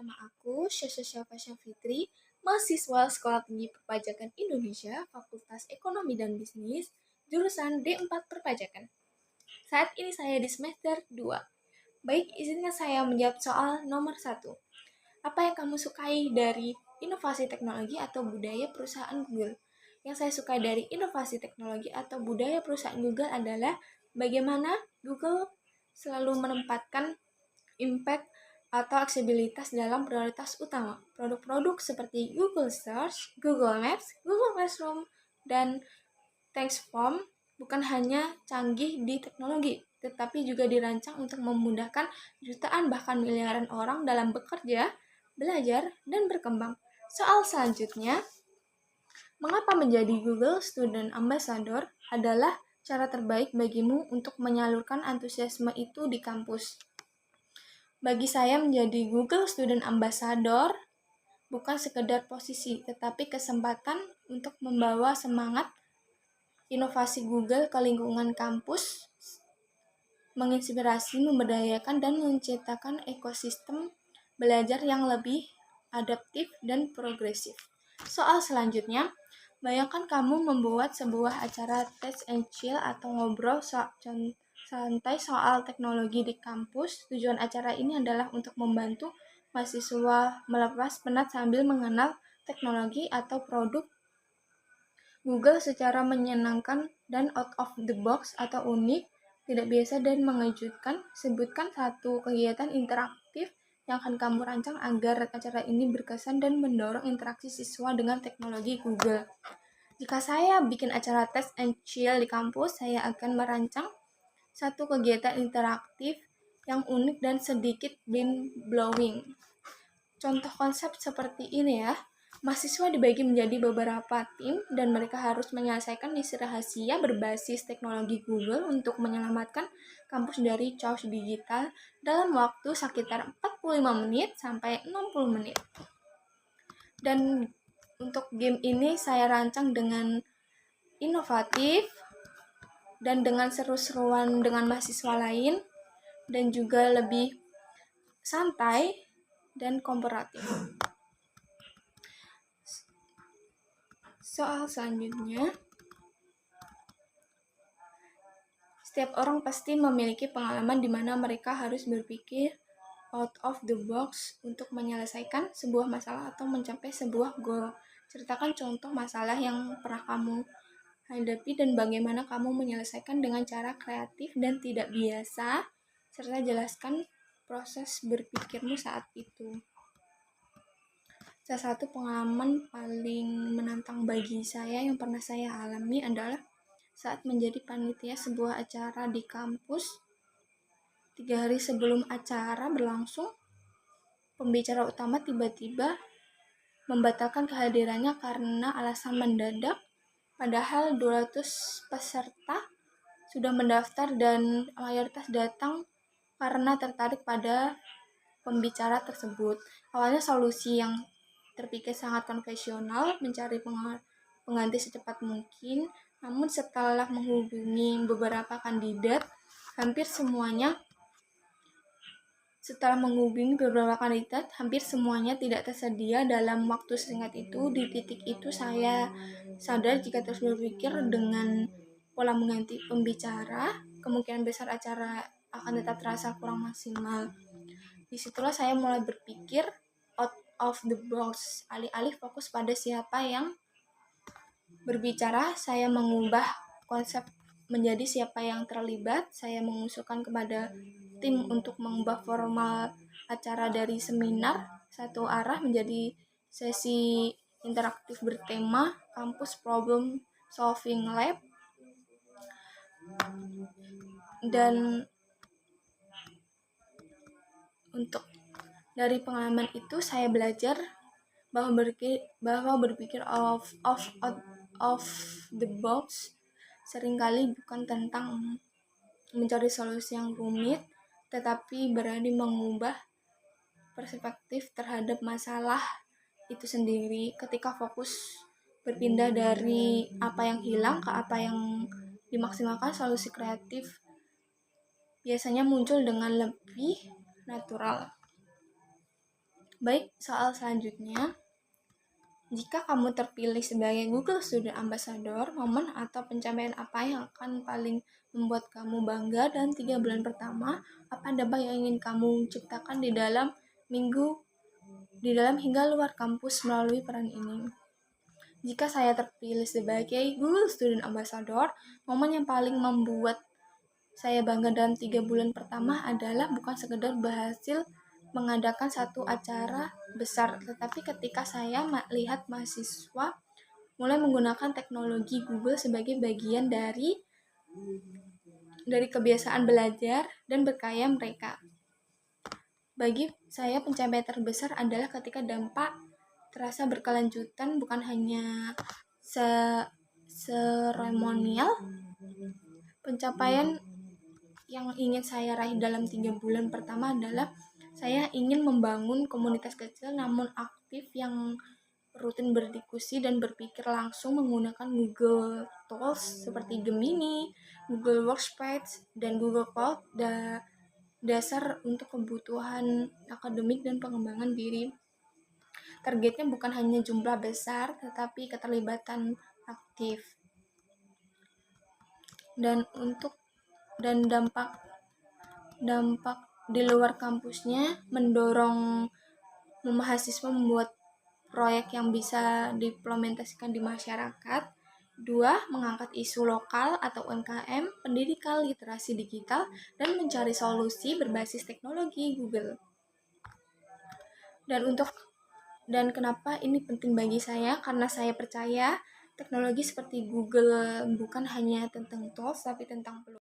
Nama aku Syasha Fitri, mahasiswa Sekolah Tinggi Perpajakan Indonesia, Fakultas Ekonomi dan Bisnis, jurusan D4 Perpajakan. Saat ini saya di semester 2. Baik, izinkan saya menjawab soal nomor 1. Apa yang kamu sukai dari inovasi teknologi atau budaya perusahaan Google? Yang saya sukai dari inovasi teknologi atau budaya perusahaan Google adalah bagaimana Google selalu menempatkan impact atau aksesibilitas dalam prioritas utama. Produk-produk seperti Google Search, Google Maps, Google Classroom, dan Textform bukan hanya canggih di teknologi, tetapi juga dirancang untuk memudahkan jutaan bahkan miliaran orang dalam bekerja, belajar, dan berkembang. Soal selanjutnya, mengapa menjadi Google Student Ambassador adalah cara terbaik bagimu untuk menyalurkan antusiasme itu di kampus? Bagi saya menjadi Google Student Ambassador bukan sekedar posisi, tetapi kesempatan untuk membawa semangat inovasi Google ke lingkungan kampus, menginspirasi, memberdayakan, dan menciptakan ekosistem belajar yang lebih adaptif dan progresif. Soal selanjutnya, bayangkan kamu membuat sebuah acara Tech and Chill atau ngobrol santai soal teknologi di kampus. Tujuan acara ini adalah untuk membantu mahasiswa melepas penat sambil mengenal teknologi atau produk Google secara menyenangkan dan out of the box atau unik, tidak biasa dan mengejutkan. Sebutkan satu kegiatan interaktif yang akan kamu rancang agar acara ini berkesan dan mendorong interaksi siswa dengan teknologi Google. Jika saya bikin acara Test and Chill di kampus, saya akan merancang satu kegiatan interaktif yang unik dan sedikit mind-blowing. Contoh konsep seperti ini ya. Mahasiswa dibagi menjadi beberapa tim dan mereka harus menyelesaikan misi rahasia berbasis teknologi Google untuk menyelamatkan kampus dari chaos digital dalam waktu sekitar 45 menit sampai 60 menit. Dan untuk game ini saya rancang dengan inovatif dan dengan seru-seruan dengan mahasiswa lain dan juga lebih santai dan komparatif. Soal selanjutnya, setiap orang pasti memiliki pengalaman di mana mereka harus berpikir out of the box untuk menyelesaikan sebuah masalah atau mencapai sebuah goal. Ceritakan contoh masalah yang pernah kamu hadapi dan bagaimana kamu menyelesaikan dengan cara kreatif dan tidak biasa, serta jelaskan proses berpikirmu saat itu. Salah satu pengalaman paling menantang bagi saya yang pernah saya alami adalah saat menjadi panitia sebuah acara di kampus. 3 hari sebelum acara berlangsung, pembicara utama tiba-tiba membatalkan kehadirannya karena alasan mendadak, padahal 200 peserta sudah mendaftar dan mayoritas datang karena tertarik pada pembicara tersebut. Awalnya solusi yang terpikir sangat konvensional, mencari pengganti secepat mungkin, namun setelah menghubungi beberapa kandidat, hampir semuanya tidak tersedia dalam waktu singkat itu. Di titik itu saya sadar jika terus berpikir dengan pola mengganti pembicara, kemungkinan besar acara akan tetap terasa kurang maksimal. Disitulah saya mulai berpikir out of the box. Alih-alih fokus pada siapa yang berbicara, saya mengubah konsep menjadi siapa yang terlibat. Saya mengusulkan kepada tim untuk mengubah formal acara dari seminar satu arah menjadi sesi interaktif bertema Campus Problem Solving Lab. Dan untuk dari pengalaman itu saya belajar bahwa berpikir out of the box seringkali bukan tentang mencari solusi yang rumit, tetapi berani mengubah perspektif terhadap masalah itu sendiri. Ketika fokus berpindah dari apa yang hilang ke apa yang dimaksimalkan, solusi kreatif biasanya muncul dengan lebih natural. Baik, soal selanjutnya. Jika kamu terpilih sebagai Google Student Ambassador, momen atau pencapaian apa yang akan paling membuat kamu bangga dan 3 bulan pertama? Apa dampak yang ingin kamu ciptakan di dalam hingga luar kampus melalui peran ini? Jika saya terpilih sebagai Google Student Ambassador, momen yang paling membuat saya bangga dalam 3 bulan pertama adalah bukan sekedar berhasil mengadakan satu acara besar, tetapi ketika saya melihat mahasiswa mulai menggunakan teknologi Google sebagai bagian dari kebiasaan belajar dan berkarya mereka. Bagi saya pencapaian terbesar adalah ketika dampak terasa berkelanjutan, bukan hanya seremonial. Pencapaian yang ingin saya raih dalam 3 bulan pertama adalah saya ingin membangun komunitas kecil namun aktif yang rutin berdiskusi dan berpikir langsung menggunakan Google Tools seperti Gemini, Google Workspace, dan Google Cloud dasar untuk kebutuhan akademik dan pengembangan diri. Targetnya bukan hanya jumlah besar, tetapi keterlibatan aktif. Dan dampak di luar kampusnya mendorong mahasiswa membuat proyek yang bisa diimplementasikan di masyarakat. 2. Mengangkat isu lokal atau UMKM, pendidikan literasi digital, dan mencari solusi berbasis teknologi Google. Dan kenapa ini penting bagi saya? Karena saya percaya teknologi seperti Google bukan hanya tentang tools, tapi tentang peluang.